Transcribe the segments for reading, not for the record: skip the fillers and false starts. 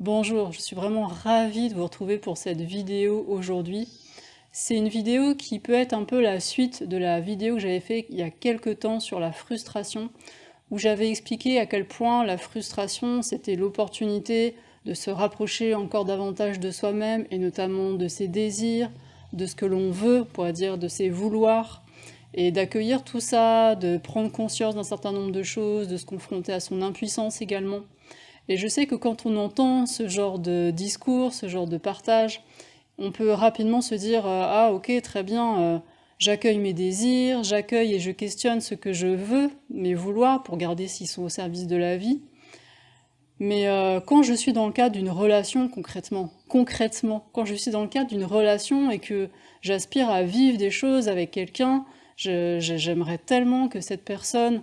Bonjour, je suis vraiment ravie de vous retrouver pour cette vidéo aujourd'hui. C'est une vidéo qui peut être un peu la suite de la vidéo que j'avais fait il y a quelques temps sur la frustration, où j'avais expliqué à quel point la frustration, c'était l'opportunité de se rapprocher encore davantage de soi-même, et notamment de ses désirs, de ce que l'on veut, on pourrait dire de ses vouloirs, et d'accueillir tout ça, de prendre conscience d'un certain nombre de choses, de se confronter à son impuissance également. Et je sais que quand on entend ce genre de discours, ce genre de partage, on peut rapidement se dire ah ok, très bien, j'accueille mes désirs, j'accueille et je questionne ce que je veux, mes vouloirs, pour garder s'ils sont au service de la vie. Mais quand je suis dans le cadre d'une relation concrètement, quand je suis dans le cadre d'une relation et que j'aspire à vivre des choses avec quelqu'un, j'aimerais tellement que cette personne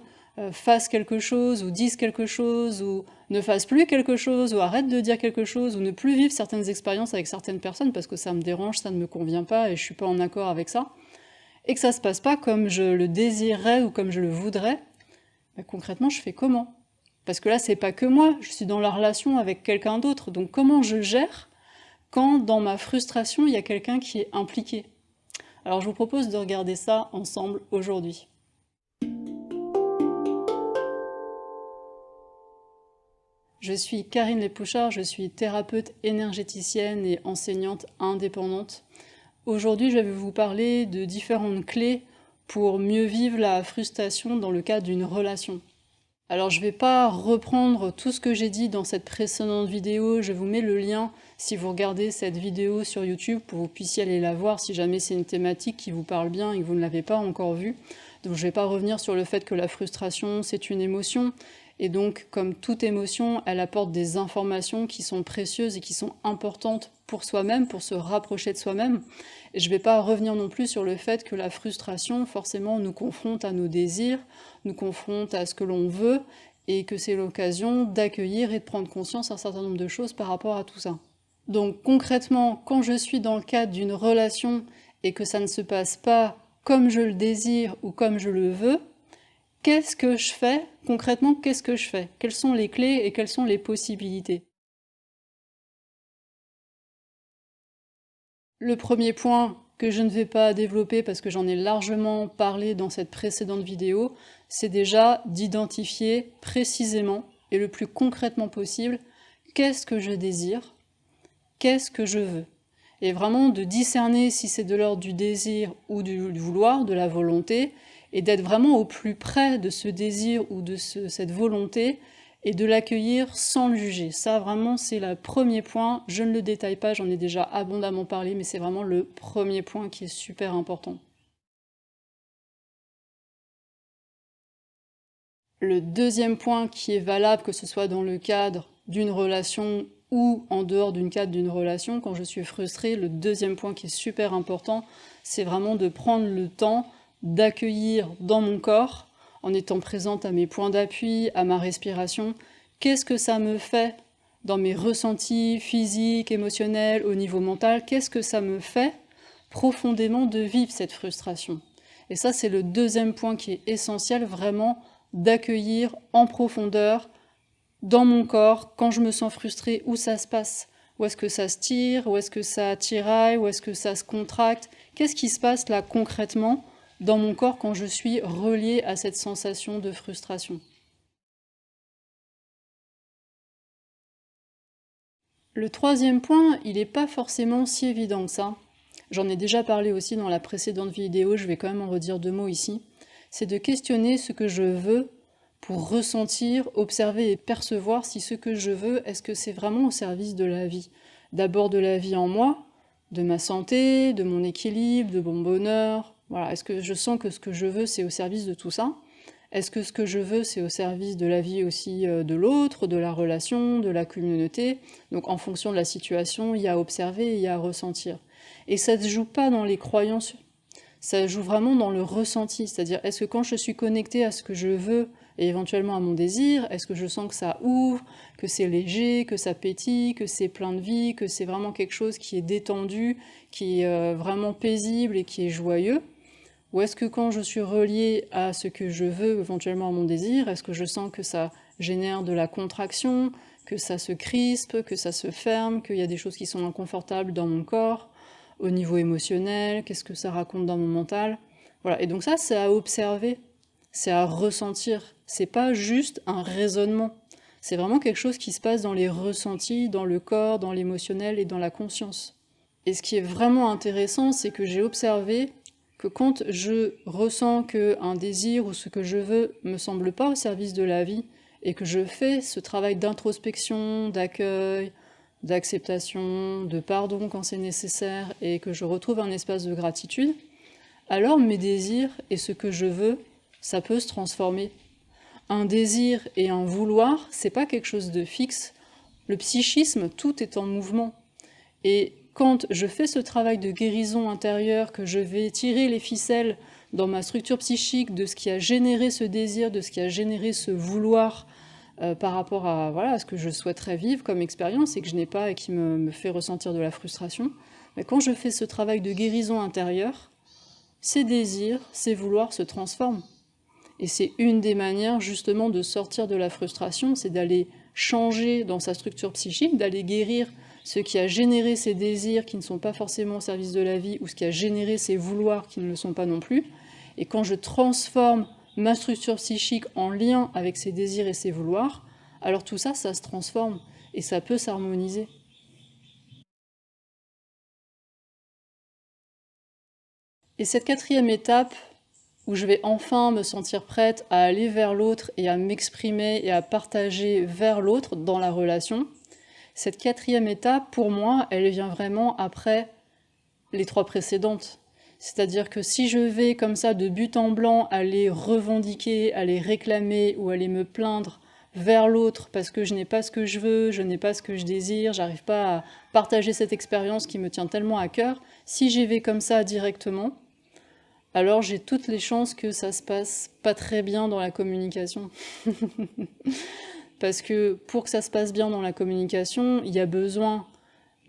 fasse quelque chose ou dise quelque chose ou ne fasse plus quelque chose ou arrête de dire quelque chose ou ne plus vivre certaines expériences avec certaines personnes parce que ça me dérange, ça ne me convient pas et je suis pas en accord avec ça, et que ça se passe pas comme je le désirerais ou comme je le voudrais, bah, concrètement je fais comment? Parce que là c'est pas que moi, je suis dans la relation avec quelqu'un d'autre, donc comment je gère quand dans ma frustration il y a quelqu'un qui est impliqué? Alors je vous propose de regarder ça ensemble aujourd'hui. Je suis Karine Lépouchard, je suis thérapeute énergéticienne et enseignante indépendante. Aujourd'hui, je vais vous parler de différentes clés pour mieux vivre la frustration dans le cadre d'une relation. Alors, je ne vais pas reprendre tout ce que j'ai dit dans cette précédente vidéo, je vous mets le lien si vous regardez cette vidéo sur YouTube pour que vous puissiez aller la voir si jamais c'est une thématique qui vous parle bien et que vous ne l'avez pas encore vue. Donc je ne vais pas revenir sur le fait que la frustration, c'est une émotion. Et donc, comme toute émotion, elle apporte des informations qui sont précieuses et qui sont importantes pour soi-même, pour se rapprocher de soi-même. Et je ne vais pas revenir non plus sur le fait que la frustration, forcément, nous confronte à nos désirs, nous confronte à ce que l'on veut, et que c'est l'occasion d'accueillir et de prendre conscience d'un certain nombre de choses par rapport à tout ça. Donc concrètement, quand je suis dans le cadre d'une relation et que ça ne se passe pas comme je le désire ou comme je le veux, qu'est-ce que je fais? Concrètement, qu'est-ce que je fais? Quelles sont les clés et quelles sont les possibilités? Le premier point que je ne vais pas développer parce que j'en ai largement parlé dans cette précédente vidéo, c'est déjà d'identifier précisément et le plus concrètement possible qu'est-ce que je désire, qu'est-ce que je veux. Et vraiment de discerner si c'est de l'ordre du désir ou du vouloir, de la volonté, et d'être vraiment au plus près de ce désir ou de cette volonté, et de l'accueillir sans le juger. Ça, vraiment, c'est le premier point. Je ne le détaille pas, j'en ai déjà abondamment parlé, mais c'est vraiment le premier point qui est super important. Le deuxième point qui est valable, que ce soit dans le cadre d'une relation ou en dehors d'une cadre d'une relation, quand je suis frustrée, le deuxième point qui est super important, c'est vraiment de prendre le temps d'accueillir dans mon corps, en étant présente à mes points d'appui, à ma respiration, qu'est-ce que ça me fait dans mes ressentis physiques, émotionnels, au niveau mental, qu'est-ce que ça me fait profondément de vivre cette frustration. Et ça, c'est le deuxième point qui est essentiel, vraiment d'accueillir en profondeur, dans mon corps, quand je me sens frustrée, où ça se passe. Où est-ce que ça se tire, où est-ce que ça tiraille, où est-ce que ça se contracte. Qu'est-ce qui se passe là concrètement dans mon corps quand je suis reliée à cette sensation de frustration. Le troisième point, il n'est pas forcément si évident que ça. J'en ai déjà parlé aussi dans la précédente vidéo, je vais quand même en redire deux mots ici. C'est de questionner ce que je veux pour ressentir, observer et percevoir si ce que je veux, est-ce que c'est vraiment au service de la vie. D'abord de la vie en moi, de ma santé, de mon équilibre, de mon bonheur. Voilà, est-ce que je sens que ce que je veux, c'est au service de tout ça? Est-ce que ce que je veux, c'est au service de la vie aussi de l'autre, de la relation, de la communauté? Donc en fonction de la situation, il y a à observer et il y a à ressentir. Et ça ne se joue pas dans les croyances, ça joue vraiment dans le ressenti. C'est-à-dire, est-ce que quand je suis connectée à ce que je veux et éventuellement à mon désir, est-ce que je sens que ça ouvre, que c'est léger, que ça pétille, que c'est plein de vie, que c'est vraiment quelque chose qui est détendu, qui est vraiment paisible et qui est joyeux? Ou est-ce que quand je suis reliée à ce que je veux, éventuellement à mon désir, est-ce que je sens que ça génère de la contraction, que ça se crispe, que ça se ferme, qu'il y a des choses qui sont inconfortables dans mon corps, au niveau émotionnel, qu'est-ce que ça raconte dans mon mental. Voilà, et donc ça, c'est à observer, c'est à ressentir. C'est pas juste un raisonnement. C'est vraiment quelque chose qui se passe dans les ressentis, dans le corps, dans l'émotionnel et dans la conscience. Et ce qui est vraiment intéressant, c'est que j'ai observé que quand je ressens qu'un désir ou ce que je veux me semble pas au service de la vie, et que je fais ce travail d'introspection, d'accueil, d'acceptation, de pardon quand c'est nécessaire, et que je retrouve un espace de gratitude, alors mes désirs et ce que je veux, ça peut se transformer. Un désir et un vouloir, c'est pas quelque chose de fixe. Le psychisme, tout est en mouvement. Et quand je fais ce travail de guérison intérieure, que je vais tirer les ficelles dans ma structure psychique de ce qui a généré ce désir, de ce qui a généré ce vouloir par rapport à, voilà, à ce que je souhaiterais vivre comme expérience et que je n'ai pas et qui me fait ressentir de la frustration, mais quand je fais ce travail de guérison intérieure, ces désirs, ces vouloirs se transforment. Et c'est une des manières justement de sortir de la frustration, c'est d'aller changer dans sa structure psychique, d'aller guérir ce qui a généré ces désirs qui ne sont pas forcément au service de la vie, ou ce qui a généré ces vouloirs qui ne le sont pas non plus. Et quand je transforme ma structure psychique en lien avec ces désirs et ces vouloirs, alors tout ça, ça se transforme et ça peut s'harmoniser. Et cette quatrième étape, où je vais enfin me sentir prête à aller vers l'autre et à m'exprimer et à partager vers l'autre dans la relation, cette quatrième étape, pour moi, elle vient vraiment après les trois précédentes. C'est-à-dire que si je vais comme ça de but en blanc aller revendiquer, aller réclamer ou aller me plaindre vers l'autre parce que je n'ai pas ce que je veux, je n'ai pas ce que je désire, j'arrive pas à partager cette expérience qui me tient tellement à cœur, si j'y vais comme ça directement, alors j'ai toutes les chances que ça se passe pas très bien dans la communication. Parce que pour que ça se passe bien dans la communication, il y a besoin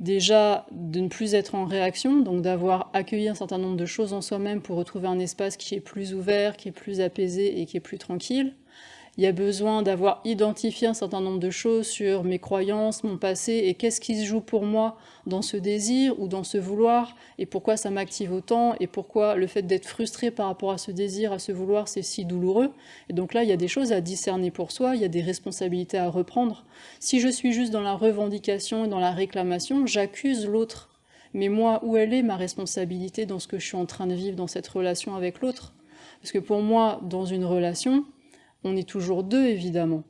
déjà de ne plus être en réaction, donc d'avoir accueilli un certain nombre de choses en soi-même pour retrouver un espace qui est plus ouvert, qui est plus apaisé et qui est plus tranquille. Il y a besoin d'avoir identifié un certain nombre de choses sur mes croyances, mon passé, et qu'est-ce qui se joue pour moi dans ce désir ou dans ce vouloir, et pourquoi ça m'active autant, et pourquoi le fait d'être frustré par rapport à ce désir, à ce vouloir, c'est si douloureux. Et donc là, il y a des choses à discerner pour soi, il y a des responsabilités à reprendre. Si je suis juste dans la revendication et dans la réclamation, j'accuse l'autre. Mais moi, où elle est ma responsabilité dans ce que je suis en train de vivre dans cette relation avec l'autre? Parce que pour moi, dans une relation, on est toujours deux, évidemment.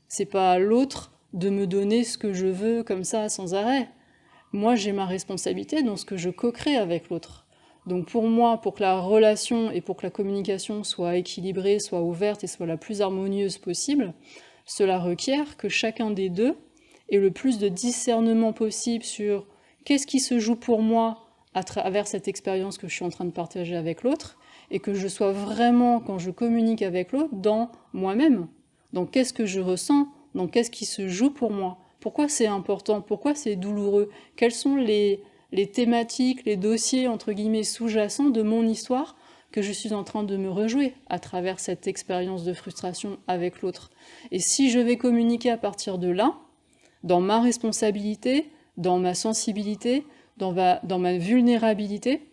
C'est pas à l'autre de me donner ce que je veux comme ça, sans arrêt. Moi, j'ai ma responsabilité dans ce que je co-crée avec l'autre. Donc pour moi, pour que la relation et pour que la communication soit équilibrée, soit ouverte et soit la plus harmonieuse possible, cela requiert que chacun des deux ait le plus de discernement possible sur qu'est-ce qui se joue pour moi à travers cette expérience que je suis en train de partager avec l'autre, et que je sois vraiment, quand je communique avec l'autre, dans moi-même. Donc qu'est-ce que je ressens? Donc qu'est-ce qui se joue pour moi? Pourquoi c'est important? Pourquoi c'est douloureux? Quelles sont les thématiques, les dossiers, entre guillemets, sous-jacents de mon histoire que je suis en train de me rejouer à travers cette expérience de frustration avec l'autre? Et si je vais communiquer à partir de là, dans ma responsabilité, dans ma sensibilité, dans ma vulnérabilité,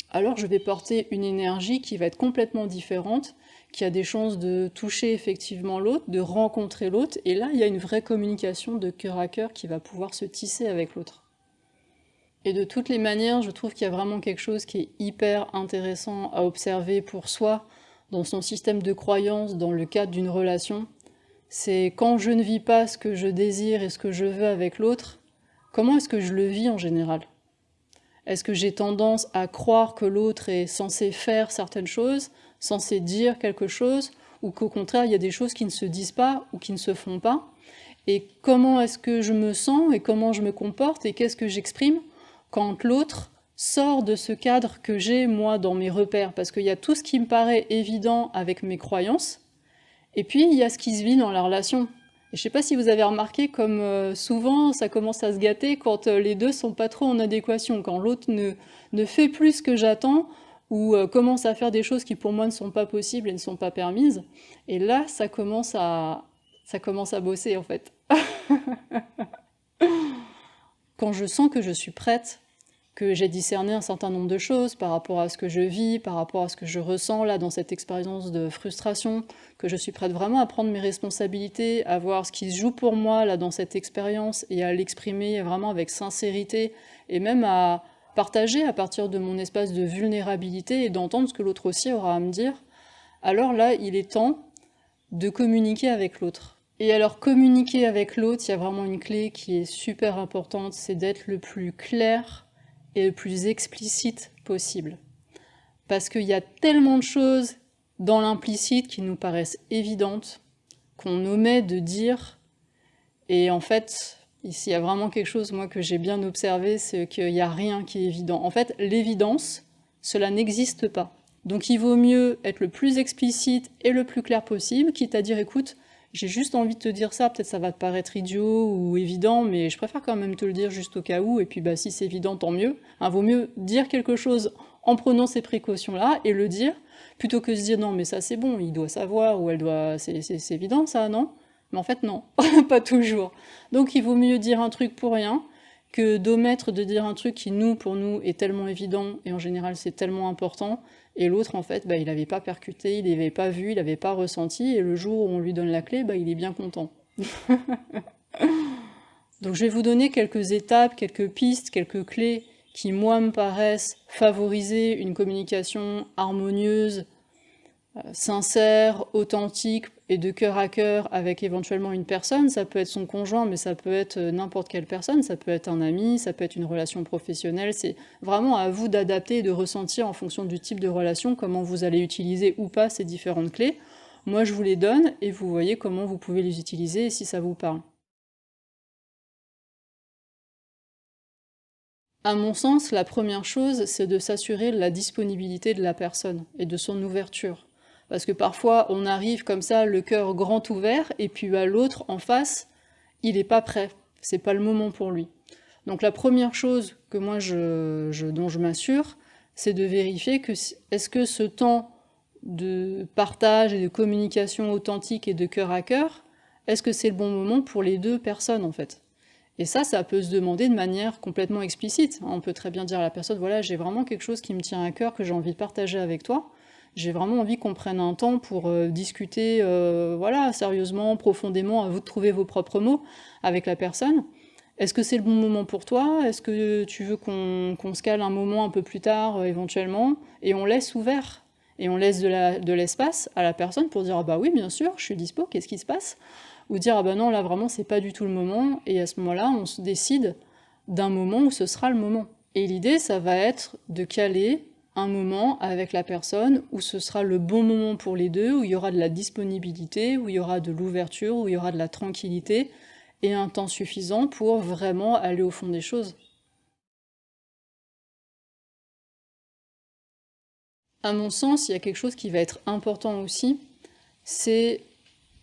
alors je vais porter une énergie qui va être complètement différente, qui a des chances de toucher effectivement l'autre, de rencontrer l'autre, et là il y a une vraie communication de cœur à cœur qui va pouvoir se tisser avec l'autre. Et de toutes les manières, je trouve qu'il y a vraiment quelque chose qui est hyper intéressant à observer pour soi, dans son système de croyance, dans le cadre d'une relation. C'est quand je ne vis pas ce que je désire et ce que je veux avec l'autre, comment est-ce que je le vis en général ? Est-ce que j'ai tendance à croire que l'autre est censé faire certaines choses, censé dire quelque chose, ou qu'au contraire, il y a des choses qui ne se disent pas ou qui ne se font pas? Et comment est-ce que je me sens et comment je me comporte et qu'est-ce que j'exprime quand l'autre sort de ce cadre que j'ai, moi, dans mes repères? Parce qu'il y a tout ce qui me paraît évident avec mes croyances, et puis il y a ce qui se vit dans la relation. Et je ne sais pas si vous avez remarqué comme souvent ça commence à se gâter quand les deux sont pas trop en adéquation, quand l'autre ne fait plus ce que j'attends ou commence à faire des choses qui pour moi ne sont pas possibles et ne sont pas permises. Et là, ça commence à Ça commence à bosser en fait. Quand je sens que je suis prête, que j'ai discerné un certain nombre de choses par rapport à ce que je vis, par rapport à ce que je ressens là dans cette expérience de frustration, que je suis prête vraiment à prendre mes responsabilités, à voir ce qui se joue pour moi là dans cette expérience et à l'exprimer vraiment avec sincérité et même à partager à partir de mon espace de vulnérabilité et d'entendre ce que l'autre aussi aura à me dire, alors là, il est temps de communiquer avec l'autre. Et alors, communiquer avec l'autre, il y a vraiment une clé qui est super importante, c'est d'être le plus clair et le plus explicite possible. Parce qu'il y a tellement de choses dans l'implicite qui nous paraissent évidentes, qu'on omet de dire, et en fait, ici, il y a vraiment quelque chose, moi, que j'ai bien observé, c'est qu'il n'y a rien qui est évident. En fait, l'évidence, cela n'existe pas. Donc il vaut mieux être le plus explicite et le plus clair possible, quitte à dire, écoute, j'ai juste envie de te dire ça, peut-être ça va te paraître idiot ou évident, mais je préfère quand même te le dire juste au cas où, et puis bah, si c'est évident, tant mieux. Vaut mieux dire quelque chose en prenant ces précautions-là, et le dire, plutôt que de se dire, non mais ça c'est bon, il doit savoir, ou elle doit... C'est évident ça, non? Mais en fait non, pas toujours. Donc il vaut mieux dire un truc pour rien, que d'omettre de dire un truc qui, pour nous, est tellement évident, et en général c'est tellement important, et l'autre, en fait, il n'avait pas percuté, il n'avait pas vu, il n'avait pas ressenti, et le jour où on lui donne la clé, il est bien content. Donc je vais vous donner quelques étapes, quelques pistes, quelques clés qui, moi, me paraissent favoriser une communication harmonieuse, sincère, authentique et de cœur à cœur avec éventuellement une personne. Ça peut être son conjoint, mais ça peut être n'importe quelle personne, ça peut être un ami, ça peut être une relation professionnelle. C'est vraiment à vous d'adapter et de ressentir en fonction du type de relation comment vous allez utiliser ou pas ces différentes clés. Moi, je vous les donne et vous voyez comment vous pouvez les utiliser et si ça vous parle. À mon sens, la première chose, c'est de s'assurer de la disponibilité de la personne et de son ouverture. Parce que parfois, on arrive comme ça, le cœur grand ouvert, et puis l'autre, en face, il n'est pas prêt. C'est pas le moment pour lui. Donc la première chose que moi, dont je m'assure, c'est de vérifier que est-ce que ce temps de partage et de communication authentique et de cœur à cœur, est-ce que c'est le bon moment pour les deux personnes, en fait? Et ça peut se demander de manière complètement explicite. On peut très bien dire à la personne, voilà, j'ai vraiment quelque chose qui me tient à cœur, que j'ai envie de partager avec toi. J'ai vraiment envie qu'on prenne un temps pour discuter, voilà, sérieusement, profondément, à vous de trouver vos propres mots avec la personne. Est-ce que c'est le bon moment pour toi? Est-ce que tu veux qu'on se cale un moment un peu plus tard, éventuellement? Et on laisse ouvert. Et on laisse de l'espace à la personne pour dire, ah bah oui, bien sûr, je suis dispo, qu'est-ce qui se passe? Ou dire, ah bah non, là vraiment, c'est pas du tout le moment, et à ce moment-là, on se décide d'un moment où ce sera le moment. Et l'idée, ça va être de caler un moment avec la personne où ce sera le bon moment pour les deux, où il y aura de la disponibilité, où il y aura de l'ouverture, où il y aura de la tranquillité, et un temps suffisant pour vraiment aller au fond des choses. À mon sens, il y a quelque chose qui va être important aussi, c'est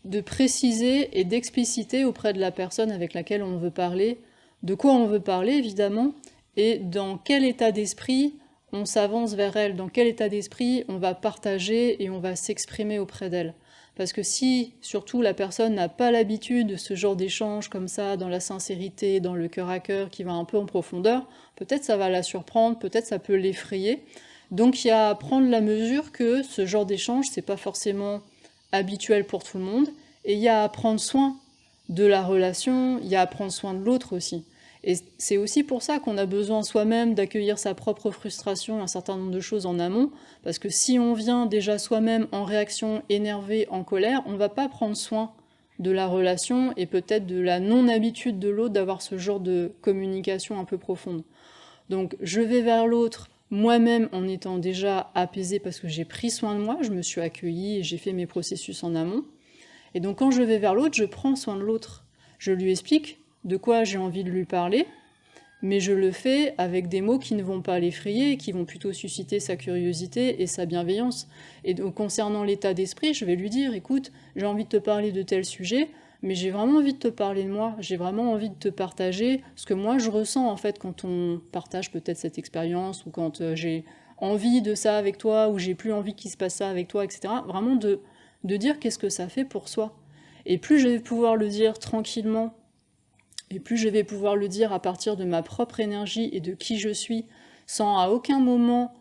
de préciser et d'expliciter auprès de la personne avec laquelle on veut parler, de quoi on veut parler évidemment, et dans quel état d'esprit on s'avance vers elle, dans quel état d'esprit on va partager et on va s'exprimer auprès d'elle. Parce que si, surtout, la personne n'a pas l'habitude de ce genre d'échange comme ça, dans la sincérité, dans le cœur à cœur, qui va un peu en profondeur, peut-être ça va la surprendre, peut-être ça peut l'effrayer. Donc il y a à prendre la mesure que ce genre d'échange, c'est pas forcément habituel pour tout le monde, et il y a à prendre soin de la relation, il y a à prendre soin de l'autre aussi. Et c'est aussi pour ça qu'on a besoin soi-même d'accueillir sa propre frustration, un certain nombre de choses en amont, parce que si on vient déjà soi-même en réaction, énervé, en colère, on ne va pas prendre soin de la relation et peut-être de la non-habitude de l'autre d'avoir ce genre de communication un peu profonde. Donc je vais vers l'autre, moi-même en étant déjà apaisée parce que j'ai pris soin de moi, je me suis accueillie et j'ai fait mes processus en amont. Et donc quand je vais vers l'autre, je prends soin de l'autre. Je lui explique de quoi j'ai envie de lui parler, mais je le fais avec des mots qui ne vont pas l'effrayer, qui vont plutôt susciter sa curiosité et sa bienveillance. Et donc concernant l'état d'esprit, je vais lui dire, écoute, j'ai envie de te parler de tel sujet, mais j'ai vraiment envie de te parler de moi, j'ai vraiment envie de te partager ce que moi je ressens en fait quand on partage peut-être cette expérience, ou quand j'ai envie de ça avec toi, ou j'ai plus envie qu'il se passe ça avec toi, etc. Vraiment de dire qu'est-ce que ça fait pour soi. Et plus je vais pouvoir le dire tranquillement, et plus je vais pouvoir le dire à partir de ma propre énergie et de qui je suis, sans à aucun moment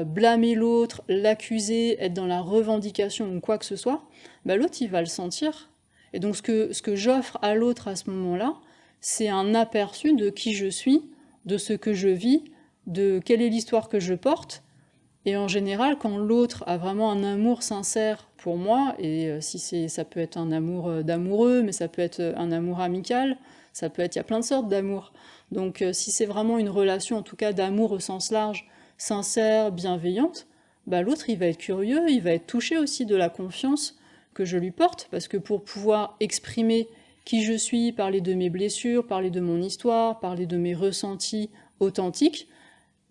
blâmer l'autre, l'accuser, être dans la revendication ou quoi que ce soit, bah l'autre il va le sentir. Et donc ce que j'offre à l'autre à ce moment-là, c'est un aperçu de qui je suis, de ce que je vis, de quelle est l'histoire que je porte. Et en général, quand l'autre a vraiment un amour sincère pour moi, et ça peut être un amour d'amoureux, mais ça peut être un amour amical, ça peut être, il y a plein de sortes d'amour. Donc si c'est vraiment une relation, en tout cas d'amour au sens large, sincère, bienveillante, bah l'autre il va être curieux, il va être touché aussi de la confiance que je lui porte, parce que pour pouvoir exprimer qui je suis, parler de mes blessures, parler de mon histoire, parler de mes ressentis authentiques,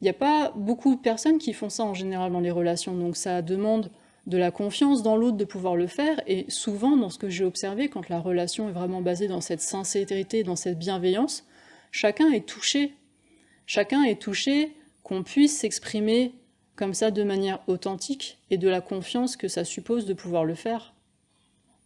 il n'y a pas beaucoup de personnes qui font ça en général dans les relations, donc ça demande de la confiance dans l'autre de pouvoir le faire, et souvent dans ce que j'ai observé, quand la relation est vraiment basée dans cette sincérité, dans cette bienveillance, chacun est touché. Chacun est touché qu'on puisse s'exprimer comme ça de manière authentique, et de la confiance que ça suppose de pouvoir le faire.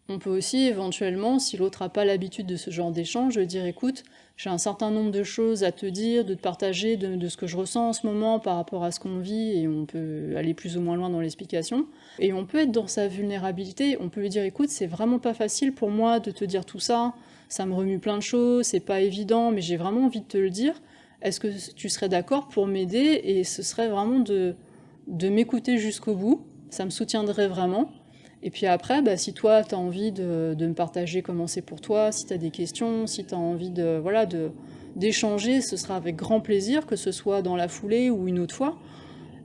On peut aussi éventuellement, si l'autre n'a pas l'habitude de ce genre d'échange, dire écoute, j'ai un certain nombre de choses à te dire, de te partager de ce que je ressens en ce moment par rapport à ce qu'on vit, et on peut aller plus ou moins loin dans l'explication. Et on peut être dans sa vulnérabilité, on peut lui dire écoute, c'est vraiment pas facile pour moi de te dire tout ça, ça me remue plein de choses, c'est pas évident, mais j'ai vraiment envie de te le dire. Est-ce que tu serais d'accord pour m'aider? Et ce serait vraiment de m'écouter jusqu'au bout, ça me soutiendrait vraiment. Et puis après, bah, si toi, tu as envie de me partager comment c'est pour toi, si tu as des questions, si tu as envie d'échanger, ce sera avec grand plaisir, que ce soit dans la foulée ou une autre fois.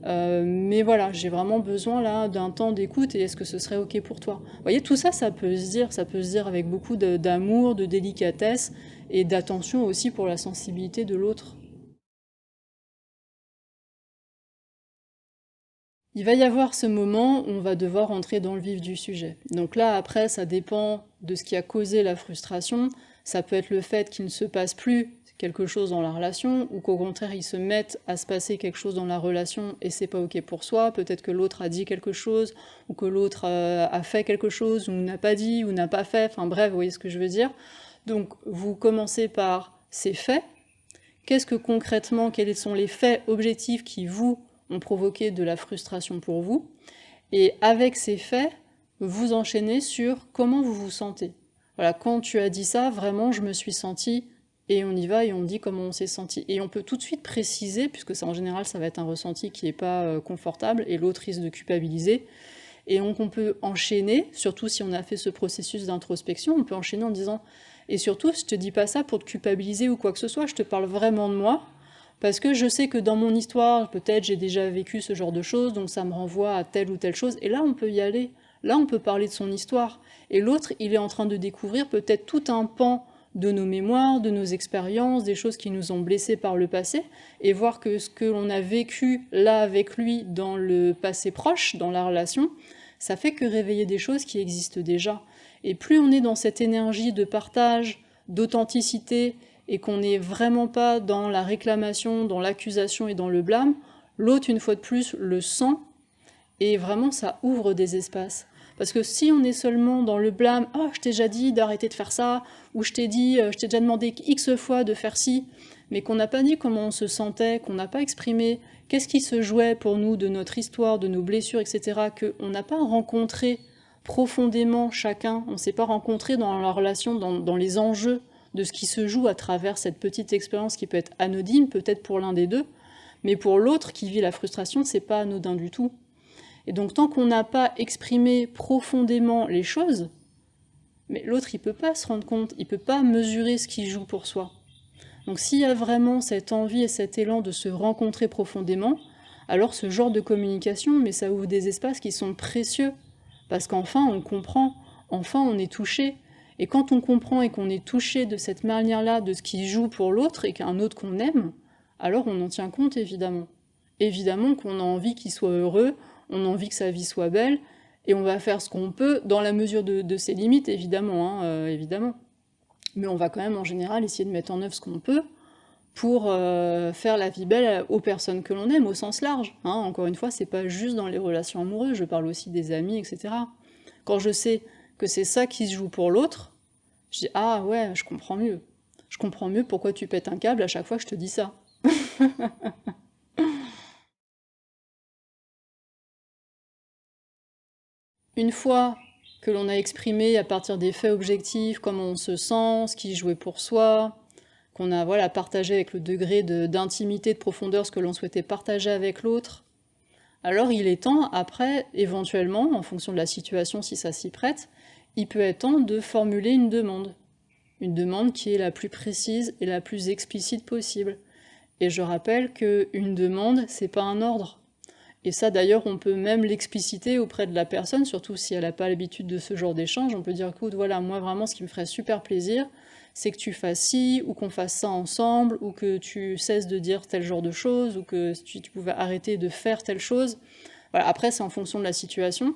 Mais voilà, j'ai vraiment besoin là d'un temps d'écoute, et est-ce que ce serait ok pour toi? Vous voyez, tout ça, ça peut se dire avec beaucoup d'amour, de délicatesse et d'attention aussi pour la sensibilité de l'autre. Il va y avoir ce moment où on va devoir entrer dans le vif du sujet. Donc là, après, ça dépend de ce qui a causé la frustration. Ça peut être le fait qu'il ne se passe plus quelque chose dans la relation, ou qu'au contraire, il se mette à se passer quelque chose dans la relation et c'est pas ok pour soi. Peut-être que l'autre a dit quelque chose, ou que l'autre a fait quelque chose, ou n'a pas dit, ou n'a pas fait. Enfin bref, vous voyez ce que je veux dire. Donc vous commencez par ces faits. Qu'est-ce que concrètement, quels sont les faits objectifs qui vous ont provoqué de la frustration pour vous? Et avec ces faits, vous enchaînez sur comment vous vous sentez. Voilà, quand tu as dit ça, vraiment, je me suis sentie, et on y va et on dit comment on s'est senti. Et on peut tout de suite préciser, puisque ça en général, ça va être un ressenti qui n'est pas confortable, et l'autre risque de culpabiliser. Et donc on peut enchaîner, surtout si on a fait ce processus d'introspection, on peut enchaîner en disant « Et surtout, je te dis pas ça pour te culpabiliser ou quoi que ce soit, je te parle vraiment de moi, parce que je sais que dans mon histoire, peut-être j'ai déjà vécu ce genre de choses, donc ça me renvoie à telle ou telle chose. » Et là, on peut y aller. Là, on peut parler de son histoire. Et l'autre, il est en train de découvrir peut-être tout un pan de nos mémoires, de nos expériences, des choses qui nous ont blessés par le passé, et voir que ce que l'on a vécu là avec lui dans le passé proche, dans la relation, ça fait que réveiller des choses qui existent déjà. Et plus on est dans cette énergie de partage, d'authenticité, et qu'on n'est vraiment pas dans la réclamation, dans l'accusation et dans le blâme, l'autre, une fois de plus, le sent, et vraiment ça ouvre des espaces. Parce que si on est seulement dans le blâme, « Oh, je t'ai déjà dit d'arrêter de faire ça », ou « je t'ai déjà demandé X fois de faire ci », mais qu'on n'a pas dit comment on se sentait, qu'on n'a pas exprimé qu'est-ce qui se jouait pour nous de notre histoire, de nos blessures, etc., qu'on n'a pas rencontré profondément chacun, on ne s'est pas rencontré dans la relation, dans les enjeux de ce qui se joue à travers cette petite expérience qui peut être anodine, peut-être pour l'un des deux, mais pour l'autre qui vit la frustration, c'est pas anodin du tout. Et donc tant qu'on n'a pas exprimé profondément les choses, mais l'autre il peut pas se rendre compte, il peut pas mesurer ce qui joue pour soi. Donc s'il y a vraiment cette envie et cet élan de se rencontrer profondément, alors ce genre de communication, mais ça ouvre des espaces qui sont précieux, parce qu'enfin on comprend, enfin on est touché. Et quand on comprend et qu'on est touché de cette manière-là, de ce qui joue pour l'autre, et qu'un autre qu'on aime, alors on en tient compte évidemment. Évidemment qu'on a envie qu'il soit heureux, on a envie que sa vie soit belle, et on va faire ce qu'on peut, dans la mesure de ses limites, évidemment, évidemment. Mais on va quand même, en général, essayer de mettre en œuvre ce qu'on peut pour faire la vie belle aux personnes que l'on aime, au sens large. Hein. Encore une fois, c'est pas juste dans les relations amoureuses, je parle aussi des amis, etc. Quand je sais que c'est ça qui se joue pour l'autre, je dis « Ah ouais, je comprends mieux. Je comprends mieux pourquoi tu pètes un câble à chaque fois que je te dis ça. » Une fois que l'on a exprimé à partir des faits objectifs comment on se sent, ce qui jouait pour soi, qu'on a voilà, partagé avec le degré d'intimité, de profondeur, ce que l'on souhaitait partager avec l'autre, alors il est temps, après, éventuellement, en fonction de la situation, si ça s'y prête, il peut être temps de formuler une demande. Une demande qui est la plus précise et la plus explicite possible. Et je rappelle qu'une demande, c'est pas un ordre. Et ça, d'ailleurs, on peut même l'expliciter auprès de la personne, surtout si elle n'a pas l'habitude de ce genre d'échange. On peut dire, écoute, voilà, moi vraiment, ce qui me ferait super plaisir, c'est que tu fasses ci, ou qu'on fasse ça ensemble, ou que tu cesses de dire tel genre de choses, ou que tu pouvais arrêter de faire telle chose. Voilà, après, c'est en fonction de la situation.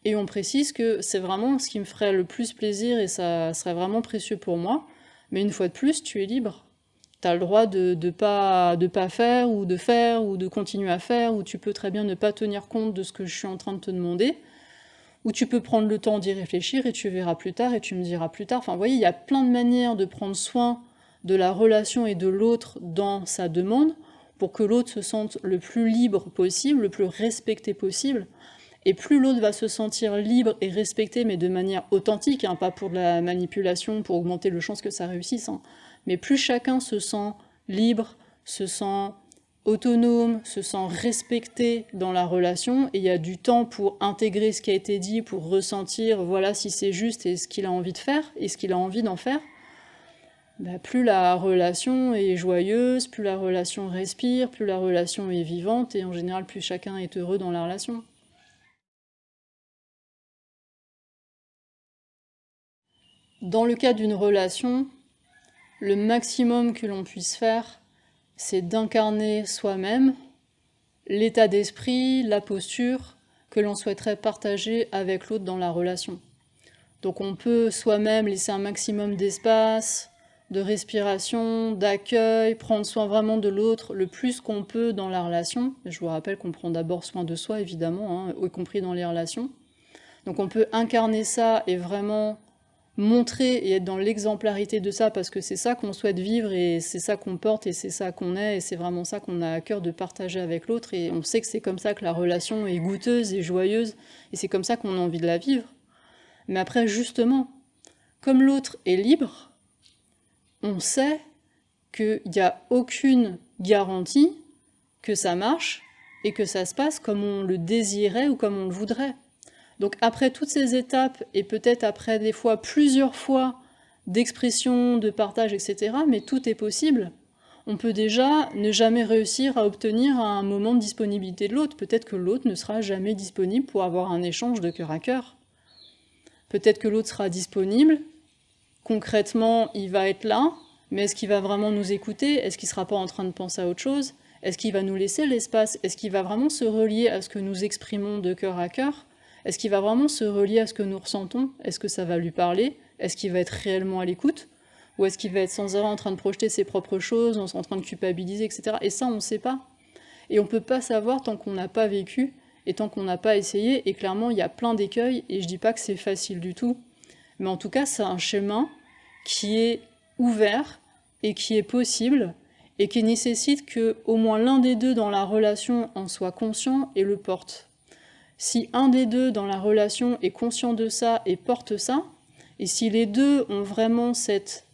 Et on précise que c'est vraiment ce qui me ferait le plus plaisir, et ça serait vraiment précieux pour moi. Mais une fois de plus, tu es libre. T'as le droit de pas faire, ou de continuer à faire, ou tu peux très bien ne pas tenir compte de ce que je suis en train de te demander, ou tu peux prendre le temps d'y réfléchir et tu verras plus tard et tu me diras plus tard. Enfin, vous voyez, il y a plein de manières de prendre soin de la relation et de l'autre dans sa demande pour que l'autre se sente le plus libre possible, le plus respecté possible. Et plus l'autre va se sentir libre et respecté, mais de manière authentique, hein, pas pour de la manipulation, pour augmenter le chance que ça réussisse, hein, mais plus chacun se sent libre, se sent autonome, se sent respecté dans la relation, et il y a du temps pour intégrer ce qui a été dit, pour ressentir, voilà, si c'est juste et ce qu'il a envie de faire, et ce qu'il a envie d'en faire, bah, plus la relation est joyeuse, plus la relation respire, plus la relation est vivante, et en général, plus chacun est heureux dans la relation. Dans le cas d'une relation, le maximum que l'on puisse faire, c'est d'incarner soi-même l'état d'esprit, la posture que l'on souhaiterait partager avec l'autre dans la relation. Donc on peut soi-même laisser un maximum d'espace, de respiration, d'accueil, prendre soin vraiment de l'autre le plus qu'on peut dans la relation. Je vous rappelle qu'on prend d'abord soin de soi, évidemment, hein, y compris dans les relations. Donc on peut incarner ça et vraiment montrer et être dans l'exemplarité de ça, parce que c'est ça qu'on souhaite vivre, et c'est ça qu'on porte, et c'est ça qu'on est, et c'est vraiment ça qu'on a à cœur de partager avec l'autre, et on sait que c'est comme ça que la relation est goûteuse et joyeuse, et c'est comme ça qu'on a envie de la vivre. Mais après, justement, comme l'autre est libre, on sait qu'il n'y a aucune garantie que ça marche, et que ça se passe comme on le désirait ou comme on le voudrait. Donc après toutes ces étapes, et peut-être après des fois plusieurs fois d'expression, de partage, etc., mais tout est possible, on peut déjà ne jamais réussir à obtenir un moment de disponibilité de l'autre. Peut-être que l'autre ne sera jamais disponible pour avoir un échange de cœur à cœur. Peut-être que l'autre sera disponible, concrètement il va être là, mais est-ce qu'il va vraiment nous écouter? Est-ce qu'il ne sera pas en train de penser à autre chose? Est-ce qu'il va nous laisser l'espace? Est-ce qu'il va vraiment se relier à ce que nous exprimons de cœur à cœur? Est-ce qu'il va vraiment se relier à ce que nous ressentons? Est-ce que ça va lui parler? Est-ce qu'il va être réellement à l'écoute? Ou est-ce qu'il va être sans arrêt en train de projeter ses propres choses, en train de culpabiliser, etc. Et ça, on ne sait pas. Et on ne peut pas savoir tant qu'on n'a pas vécu, et tant qu'on n'a pas essayé, et clairement, il y a plein d'écueils, et je dis pas que c'est facile du tout, mais en tout cas, c'est un chemin qui est ouvert, et qui est possible, et qui nécessite que au moins l'un des deux dans la relation en soit conscient et le porte. Si un des deux dans la relation est conscient de ça et porte ça, et si les deux ont vraiment cette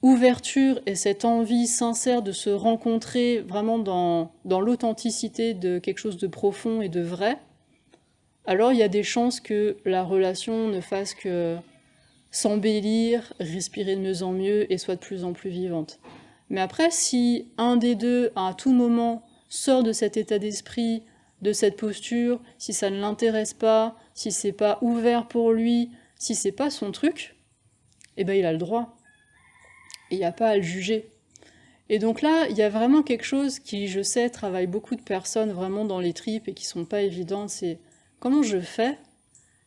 ouverture et cette envie sincère de se rencontrer vraiment dans l'authenticité de quelque chose de profond et de vrai, alors il y a des chances que la relation ne fasse que s'embellir, respirer de mieux en mieux et soit de plus en plus vivante. Mais après, si un des deux, à tout moment, sort de cet état d'esprit, de cette posture, si ça ne l'intéresse pas, si c'est pas ouvert pour lui, si c'est pas son truc, eh ben il a le droit. Et il n'y a pas à le juger. Et donc là, il y a vraiment quelque chose qui, je sais, travaille beaucoup de personnes vraiment dans les tripes et qui sont pas évidentes, c'est comment je fais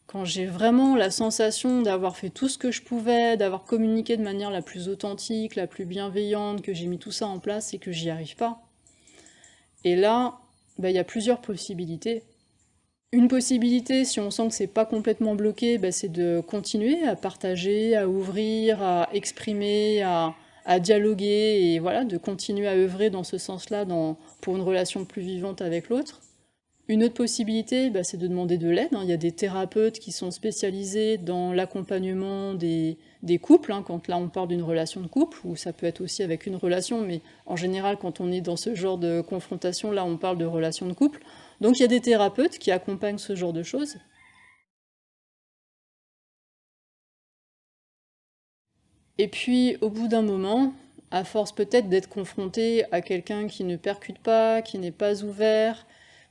quand j'ai vraiment la sensation d'avoir fait tout ce que je pouvais, d'avoir communiqué de manière la plus authentique, la plus bienveillante, que j'ai mis tout ça en place et que j'y arrive pas. Et là, il y a plusieurs possibilités. Une possibilité, si on sent que c'est pas complètement bloqué, bah, c'est de continuer à partager, à ouvrir, à exprimer, à dialoguer, et voilà, de continuer à œuvrer dans ce sens-là pour une relation plus vivante avec l'autre. Une autre possibilité, bah, c'est de demander de l'aide, hein. Il y a des thérapeutes qui sont spécialisés dans l'accompagnement des couples, hein, quand là on parle d'une relation de couple, ou ça peut être aussi avec une relation, mais en général quand on est dans ce genre de confrontation, là on parle de relation de couple. Donc il y a des thérapeutes qui accompagnent ce genre de choses. Et puis au bout d'un moment, à force peut-être d'être confronté à quelqu'un qui ne percute pas, qui n'est pas ouvert,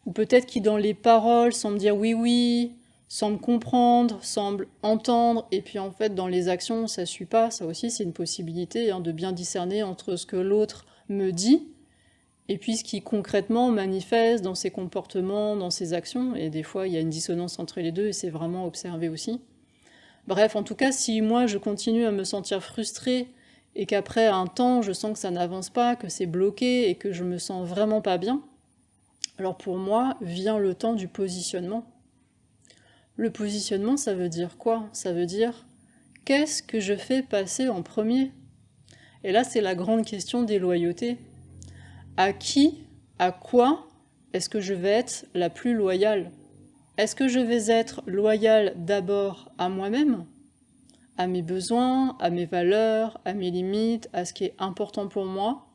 ou peut-être qui dans les paroles semble dire oui oui, semble comprendre, semble entendre, et puis en fait dans les actions ça suit pas, ça aussi c'est une possibilité, hein, de bien discerner entre ce que l'autre me dit et puis ce qui concrètement manifeste dans ses comportements, dans ses actions, et des fois il y a une dissonance entre les deux et c'est vraiment observé aussi. Bref, en tout cas, si moi je continue à me sentir frustrée et qu'après un temps je sens que ça n'avance pas, que c'est bloqué et que je me sens vraiment pas bien, alors pour moi vient le temps du positionnement. Le positionnement, ça veut dire quoi? Ça veut dire qu'est-ce que je fais passer en premier? Et là, c'est la grande question des loyautés. À qui, à quoi est-ce que je vais être la plus loyale? Est-ce que je vais être loyale d'abord à moi-même, à mes besoins, à mes valeurs, à mes limites, à ce qui est important pour moi?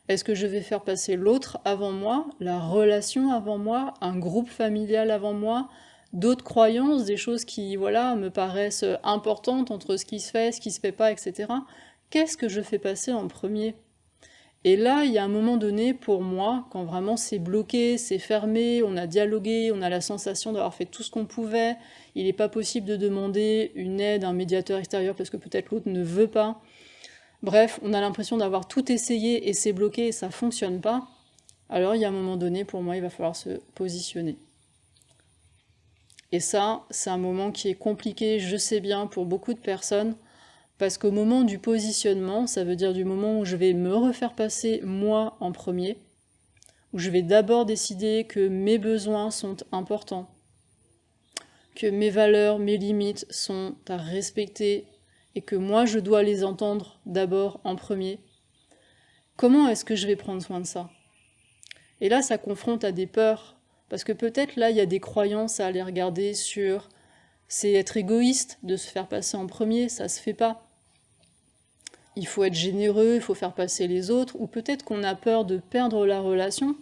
Est-ce que je vais faire passer l'autre avant moi, la relation avant moi, un groupe familial avant moi, d'autres croyances, des choses qui, voilà, me paraissent importantes entre ce qui se fait, ce qui se fait pas, etc. Qu'est-ce que je fais passer en premier? Et là, il y a un moment donné, pour moi, quand vraiment c'est bloqué, c'est fermé, on a dialogué, on a la sensation d'avoir fait tout ce qu'on pouvait, il n'est pas possible de demander une aide, un médiateur extérieur parce que peut-être l'autre ne veut pas. Bref, on a l'impression d'avoir tout essayé et c'est bloqué et ça fonctionne pas. Alors il y a un moment donné, pour moi, il va falloir se positionner. Et ça, c'est un moment qui est compliqué, je sais bien, pour beaucoup de personnes, parce qu'au moment du positionnement, ça veut dire du moment où je vais me refaire passer moi en premier, où je vais d'abord décider que mes besoins sont importants, que mes valeurs, mes limites sont à respecter et que moi je dois les entendre d'abord en premier. Comment est-ce que je vais prendre soin de ça? Et là, ça confronte à des peurs, parce que peut-être là, il y a des croyances à aller regarder sur c'est être égoïste de se faire passer en premier, ça se fait pas. Il faut être généreux, il faut faire passer les autres, ou peut-être qu'on a peur de perdre la relation,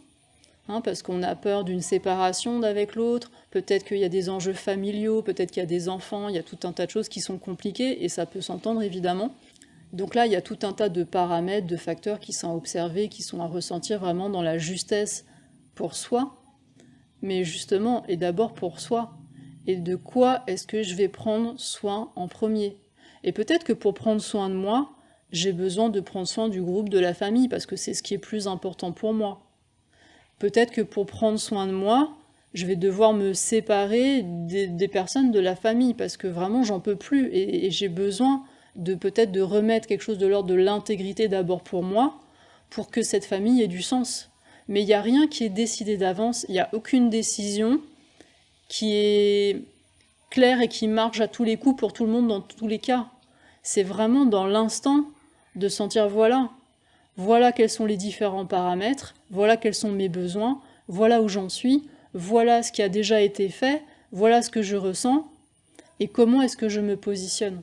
hein, parce qu'on a peur d'une séparation d'avec l'autre, peut-être qu'il y a des enjeux familiaux, peut-être qu'il y a des enfants, il y a tout un tas de choses qui sont compliquées, et ça peut s'entendre évidemment. Donc là, il y a tout un tas de paramètres, de facteurs qui sont à observer, qui sont à ressentir vraiment dans la justesse pour soi, mais justement, et d'abord pour soi. Et de quoi est-ce que je vais prendre soin en premier? Et peut-être que pour prendre soin de moi, j'ai besoin de prendre soin du groupe de la famille, parce que c'est ce qui est plus important pour moi. Peut-être que pour prendre soin de moi, je vais devoir me séparer des personnes de la famille, parce que vraiment j'en peux plus, et j'ai besoin de peut-être de remettre quelque chose de l'ordre de l'intégrité d'abord pour moi, pour que cette famille ait du sens. Mais il n'y a rien qui est décidé d'avance, il n'y a aucune décision qui est claire et qui marche à tous les coups pour tout le monde dans tous les cas. C'est vraiment dans l'instant de sentir voilà quels sont les différents paramètres, voilà quels sont mes besoins, voilà où j'en suis, voilà ce qui a déjà été fait, voilà ce que je ressens, et comment est-ce que je me positionne.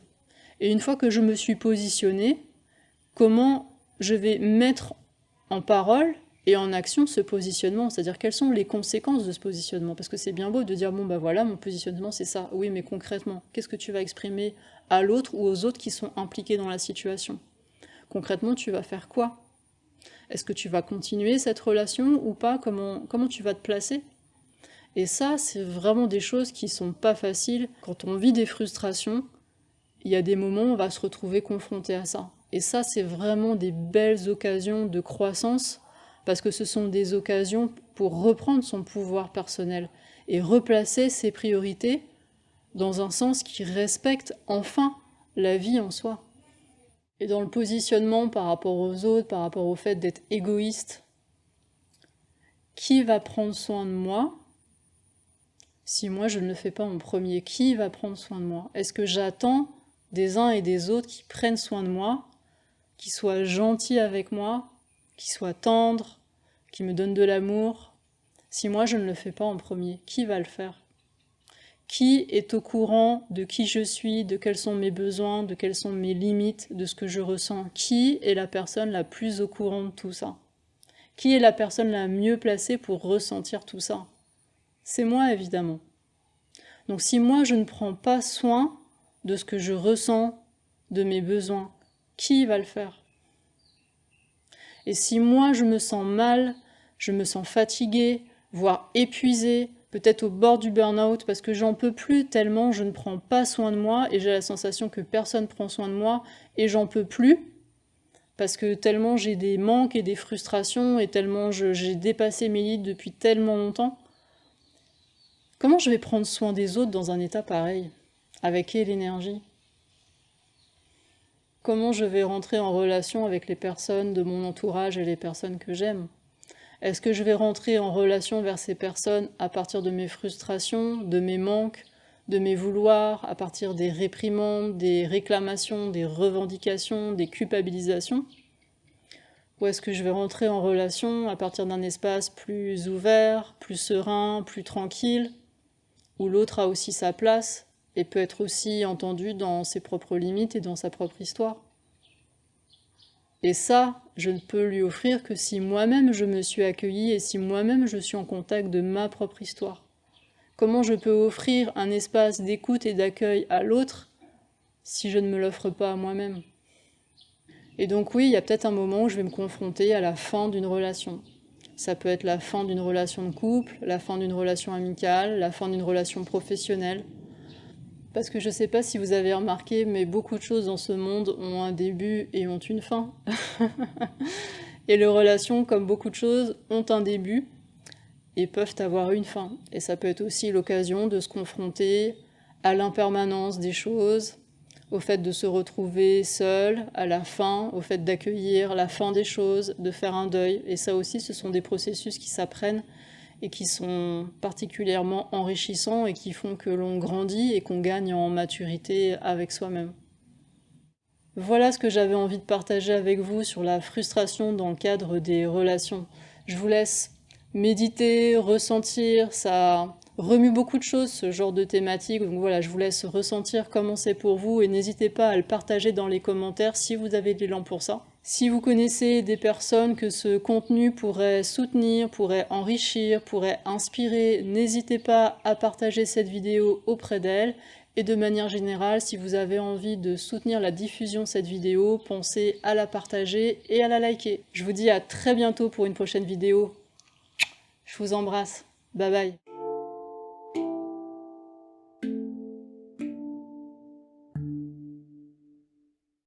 Et une fois que je me suis positionnée, comment je vais mettre en parole et en action ce positionnement, c'est-à-dire quelles sont les conséquences de ce positionnement, parce que c'est bien beau de dire bon bah voilà mon positionnement c'est ça, oui mais concrètement qu'est-ce que tu vas exprimer à l'autre ou aux autres qui sont impliqués dans la situation? Concrètement tu vas faire quoi? Est-ce que tu vas continuer cette relation ou pas? Comment tu vas te placer? Et ça c'est vraiment des choses qui sont pas faciles. Quand on vit des frustrations, il y a des moments où on va se retrouver confronté à ça. Et ça, c'est vraiment des belles occasions de croissance, parce que ce sont des occasions pour reprendre son pouvoir personnel et replacer ses priorités dans un sens qui respecte enfin la vie en soi. Et dans le positionnement par rapport aux autres, par rapport au fait d'être égoïste, qui va prendre soin de moi Si moi je ne le fais pas en premier, qui va prendre soin de moi? Est-ce que j'attends des uns et des autres qui prennent soin de moi, qui soient gentils avec moi, qui soient tendres, qui me donnent de l'amour? Si moi je ne le fais pas en premier, qui va le faire? Qui est au courant de qui je suis, de quels sont mes besoins, de quelles sont mes limites, de ce que je ressens? Qui est la personne la plus au courant de tout ça? Qui est la personne la mieux placée pour ressentir tout ça? C'est moi, évidemment. Donc si moi je ne prends pas soin de ce que je ressens, de mes besoins, qui va le faire? Et si moi je me sens mal, je me sens fatiguée, voire épuisée, peut-être au bord du burn-out, parce que j'en peux plus tellement je ne prends pas soin de moi et j'ai la sensation que personne prend soin de moi et j'en peux plus, parce que tellement j'ai des manques et des frustrations et tellement j'ai dépassé mes limites depuis tellement longtemps. Comment je vais prendre soin des autres dans un état pareil? Avec quelle énergie? Comment je vais rentrer en relation avec les personnes de mon entourage et les personnes que j'aime? Est-ce que je vais rentrer en relation vers ces personnes à partir de mes frustrations, de mes manques, de mes vouloirs, à partir des réprimandes, des réclamations, des revendications, des culpabilisations? Ou est-ce que je vais rentrer en relation à partir d'un espace plus ouvert, plus serein, plus tranquille, où l'autre a aussi sa place et peut être aussi entendu dans ses propres limites et dans sa propre histoire? Et ça, je ne peux lui offrir que si moi-même je me suis accueillie et si moi-même je suis en contact de ma propre histoire. Comment je peux offrir un espace d'écoute et d'accueil à l'autre si je ne me l'offre pas à moi-même? Et donc oui, il y a peut-être un moment où je vais me confronter à la fin d'une relation. Ça peut être la fin d'une relation de couple, la fin d'une relation amicale, la fin d'une relation professionnelle. Parce que je ne sais pas si vous avez remarqué, mais beaucoup de choses dans ce monde ont un début et ont une fin. Et les relations, comme beaucoup de choses, ont un début et peuvent avoir une fin. Et ça peut être aussi l'occasion de se confronter à l'impermanence des choses, au fait de se retrouver seul à la fin, au fait d'accueillir la fin des choses, de faire un deuil. Et ça aussi, ce sont des processus qui s'apprennent et qui sont particulièrement enrichissants et qui font que l'on grandit et qu'on gagne en maturité avec soi-même. Voilà ce que j'avais envie de partager avec vous sur la frustration dans le cadre des relations. Je vous laisse méditer, ressentir, ça remue beaucoup de choses ce genre de thématique, donc voilà, je vous laisse ressentir comment c'est pour vous et n'hésitez pas à le partager dans les commentaires si vous avez de l'élan pour ça. Si vous connaissez des personnes que ce contenu pourrait soutenir, pourrait enrichir, pourrait inspirer, n'hésitez pas à partager cette vidéo auprès d'elles. Et de manière générale, si vous avez envie de soutenir la diffusion de cette vidéo, pensez à la partager et à la liker. Je vous dis à très bientôt pour une prochaine vidéo. Je vous embrasse. Bye bye.